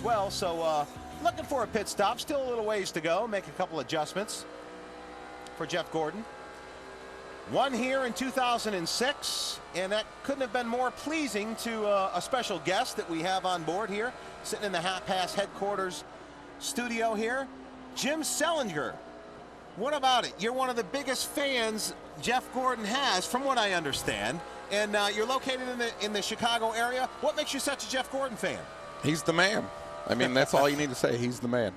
well, so looking for a pit stop. Still a little ways to go. Make a couple adjustments for Jeff Gordon. Won here in 2006, and that couldn't have been more pleasing to a special guest that we have on board here, sitting in the HotPass headquarters studio here, Jim Sellinger. What about it? You're one of the biggest fans Jeff Gordon has, from what I understand, and you're located in the Chicago area. What makes you such a Jeff Gordon fan? He's the man. I mean, that's all you need to say. He's the man.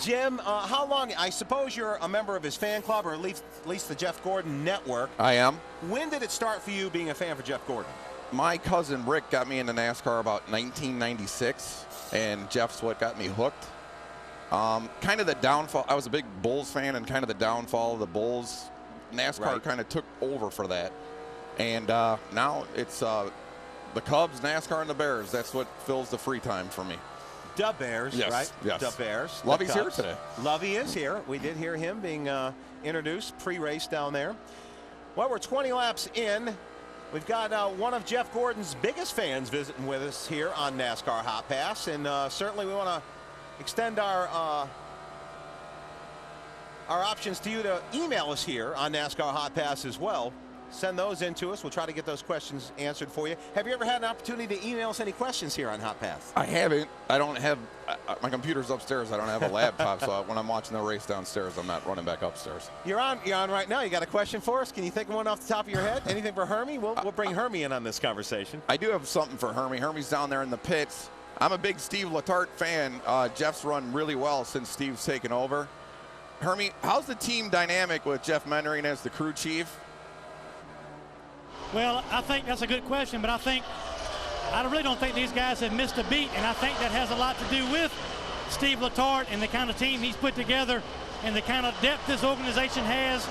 Jim, how long? I suppose you're a member of his fan club, or at least the Jeff Gordon Network. I am. When did it start for you being a fan for Jeff Gordon? My cousin Rick got me into NASCAR about 1996, and Jeff's what got me hooked. Kind of the downfall. I was a big Bulls fan, and kind of the downfall of the Bulls, NASCAR kind of took over for that. And now it's the Cubs, NASCAR, and the Bears. That's what fills the free time for me. The Bears, yes, right? Yes. The Bears. Lovey's here today. Lovey is here. We did hear him being introduced pre-race down there. Well, we're 20 laps in. We've got one of Jeff Gordon's biggest fans visiting with us here on NASCAR HotPass, and certainly we want to extend our options to you to email us here on NASCAR HotPass as well. Send those in to us. We'll try to get those questions answered for you. Have you ever had an opportunity to email us any questions here on HotPass? I haven't. I don't have my computer's upstairs. I don't have a laptop, so when I'm watching the race downstairs, I'm not running back upstairs. You're on right now. You got a question for us? Can you think of one off the top of your head? Anything for Hermie? We'll bring Hermie in on this conversation. I do have something for Hermie. Hermie's down there in the pits. I'm a big Steve Letarte fan. Jeff's run really well since Steve's taken over. Hermie, how's the team dynamic with Jeff Mendering as the crew chief? Well, I think that's a good question, but I really don't think these guys have missed a beat, and I think that has a lot to do with Steve Letarte and the kind of team he's put together and the kind of depth this organization has,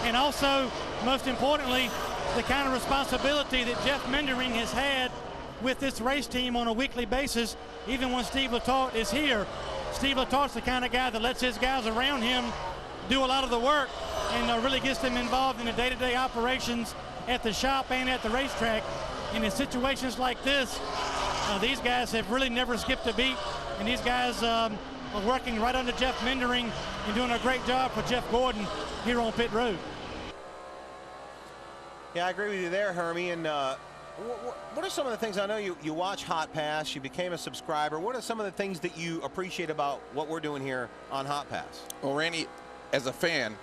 and also, most importantly, the kind of responsibility that Jeff Mendering has had with this race team on a weekly basis, even when Steve Letarte is here. Steve Letarte's the kind of guy that lets his guys around him do a lot of the work and really gets them involved in the day-to-day operations at the shop and at the racetrack. And in situations like this, these guys have really never skipped a beat, and these guys are working right under Jeff Mendering and doing a great job for Jeff Gordon here on pit road. Yeah, I agree with you there, Hermie. And what are some of the things? I know you watch HotPass, you became a subscriber. What are some of the things that you appreciate about what we're doing here on HotPass? Well, Randy, as a fan,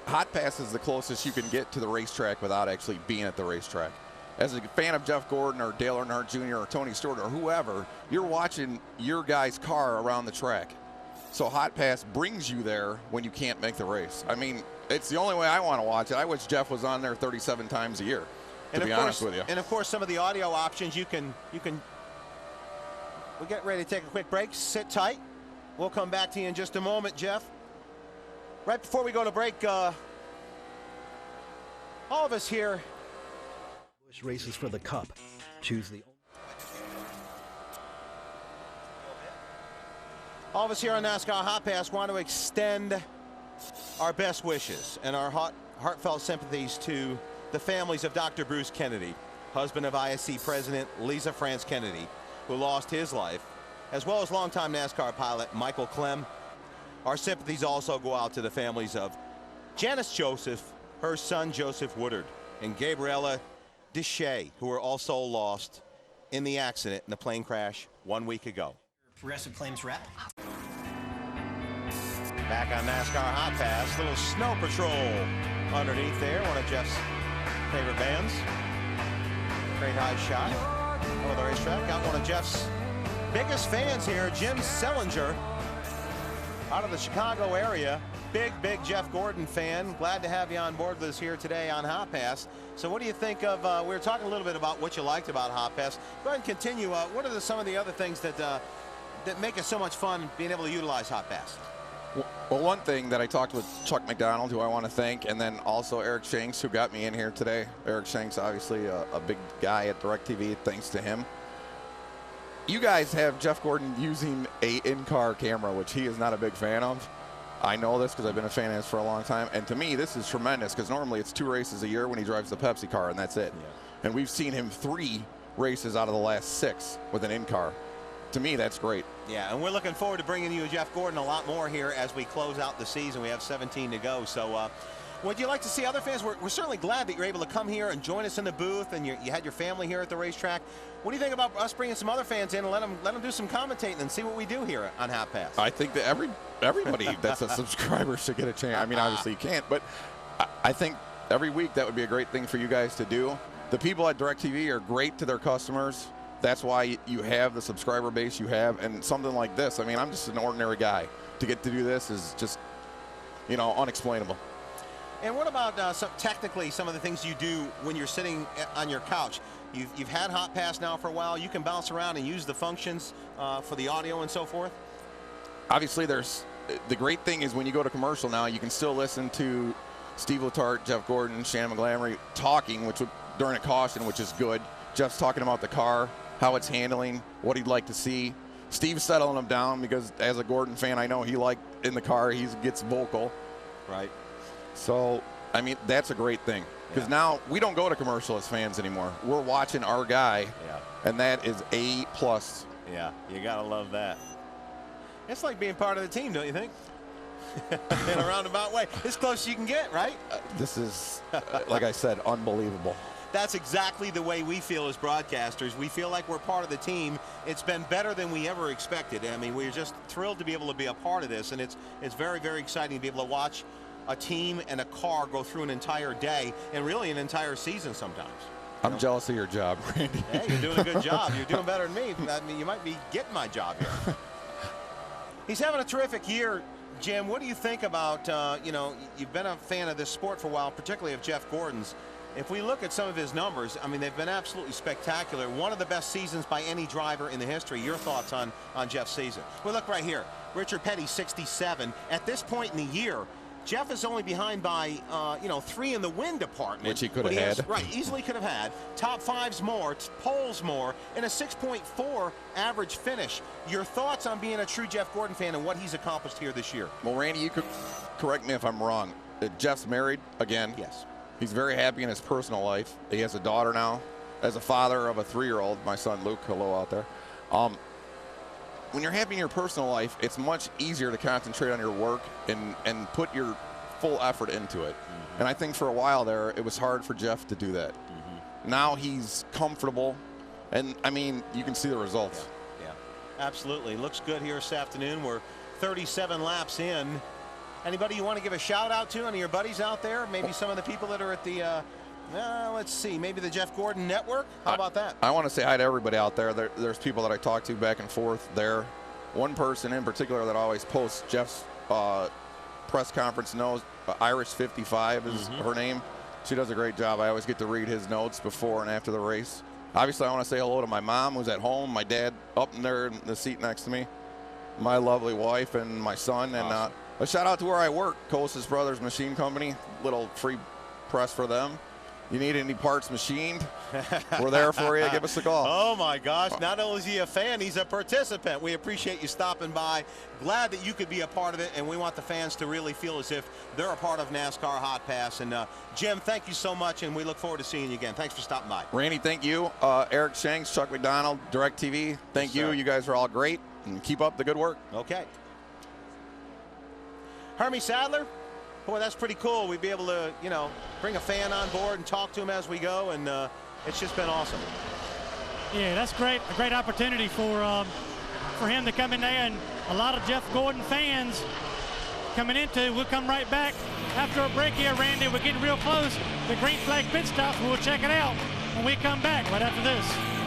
HotPass is the closest you can get to the racetrack without actually being at the racetrack. As a fan of Jeff Gordon or Dale Earnhardt Jr. or Tony Stewart or whoever, you're watching your guy's car around the track. So HotPass brings you there when you can't make the race. I mean, it's the only way I want to watch it. I wish Jeff was on there 37 times a year, to be honest with you. And of course, some of the audio options you can. We're getting ready to take a quick break. Sit tight. We'll come back to you in just a moment, Jeff. Right before we go to break, all of us here. Races for the Cup. Choose the. All of us here on NASCAR HotPass want to extend our best wishes and our heartfelt sympathies to the families of Dr. Bruce Kennedy, husband of ISC President Lisa France Kennedy, who lost his life, as well as longtime NASCAR pilot Michael Clem. Our sympathies also go out to the families of Janice Joseph, her son Joseph Woodard, and Gabriella Deshay, who were also lost in the accident in the plane crash 1 week ago. Progressive Claims Rep. Back on NASCAR HotPass, little snow patrol underneath there, one of Jeff's favorite bands. Great high shot over the racetrack. Got one of Jeff's biggest fans here, Jim Sellinger, out of the Chicago area. Big Jeff Gordon fan. Glad to have you on board with us here today on HotPass. So what do you think of, we were talking a little bit about what you liked about HotPass. Go ahead and continue. What are some of the other things that make it so much fun being able to utilize HotPass? Well, one thing that I talked with Chuck McDonald, who I want to thank, and then also Eric Shanks, who got me in here today. Eric Shanks, obviously a big guy at DirecTV, thanks to him. You guys have Jeff Gordon using a in-car camera, which he is not a big fan of. I know this because I've been a fan of his for a long time. And to me, this is tremendous because normally it's 2 races a year when he drives the Pepsi car, and that's it. Yeah. And we've seen him 3 races out of the last 6 with an in-car. to me, that's great. Yeah, and we're looking forward to bringing you Jeff Gordon a lot more here as we close out the season. We have 17 to go. So would you like to see other fans? We're certainly glad that you're able to come here and join us in the booth, and you had your family here at the racetrack. What do you think about us bringing some other fans in and let them do some commentating and see what we do here on HotPass? I think that everybody that's a subscriber should get a chance. I mean, obviously you can't, but I think every week that would be a great thing for you guys to do. The people at DirecTV are great to their customers. That's why you have the subscriber base you have, and something like this. I mean, I'm just an ordinary guy. To get to do this is just, unexplainable. And what about technically some of the things you do when you're sitting on your couch? You've had HotPass now for a while. You can bounce around and use the functions for the audio and so forth. Obviously, the great thing is when you go to commercial now, you can still listen to Steve Letarte, Jeff Gordon, Shannon Montgomery talking, during a caution, which is good. Jeff's talking about the car, how it's handling, what he'd like to see. Steve's settling him down because as a Gordon fan, I know in the car, he gets vocal. Right. So, I mean, that's a great thing. Because now we don't go to commercial as fans anymore. We're watching our guy, and that is A+. Yeah, you got to love that. It's like being part of the team, don't you think? In a roundabout way. As close as you can get, right? This is, like I said, unbelievable. That's exactly the way we feel as broadcasters. We feel like we're part of the team. It's been better than we ever expected. I mean, we're just thrilled to be able to be a part of this, and it's very, very exciting to be able to watch a team and a car go through an entire day and really an entire season sometimes. I'm jealous of your job, Randy. Hey, you're doing a good job. You're doing better than me. I mean, you might be getting my job here. He's having a terrific year. Jim, what do you think about, you've been a fan of this sport for a while, particularly of Jeff Gordon's. If we look at some of his numbers, I mean, they've been absolutely spectacular. One of the best seasons by any driver in the history. Your thoughts on Jeff's season? Well, look right here. Richard Petty, 67. At this point in the year, Jeff is only behind by, 3 in the win department. Which he could have had. Right, easily could have had. Top 5s more, poles more, and a 6.4 average finish. Your thoughts on being a true Jeff Gordon fan and what he's accomplished here this year? Well, Randy, you could correct me if I'm wrong. Jeff's married again. Yes. He's very happy in his personal life. He has a daughter now. As a father of a 3-year-old, my son Luke, hello out there. When you're happy in your personal life, it's much easier to concentrate on your work and put your full effort into it. And I think for a while there, it was hard for Jeff to do that. Now he's comfortable, and I mean, you can see the results. Yeah, absolutely. Looks good here this afternoon. We're 37 laps in. Anybody you want to give a shout out to? Any of your buddies out there? Maybe some of the people that are at the, let's see, maybe the Jeff Gordon Network? How about that? I want to say hi to everybody out there. There's people that I talk to back and forth there. One person in particular that always posts Jeff's press conference notes, Irish 55 is her name. She does a great job. I always get to read his notes before and after the race. Obviously, I want to say hello to my mom who's at home, my dad up in there in the seat next to me, my lovely wife, and my son. Awesome. And a shout out to where I work, Costas Brothers Machine Company. Little free press for them. You need any parts machined, we're there for you. Give us a call. Oh, my gosh. Not only is he a fan, he's a participant. We appreciate you stopping by. Glad that you could be a part of it, and we want the fans to really feel as if they're a part of NASCAR HotPass. And, Jim, thank you so much, and we look forward to seeing you again. Thanks for stopping by. Randy, thank you. Eric Shanks, Chuck McDonald, DirecTV, thank you. You guys are all great, and keep up the good work. Okay. Hermie Sadler. Boy, that's pretty cool. We'd be able to, bring a fan on board and talk to him as we go, and it's just been awesome. Yeah, that's great. A great opportunity for him to come in there, and a lot of Jeff Gordon fans coming into. We'll come right back after a break here, Randy. We're getting real close. The green flag pit stops. We'll check it out when we come back right after this.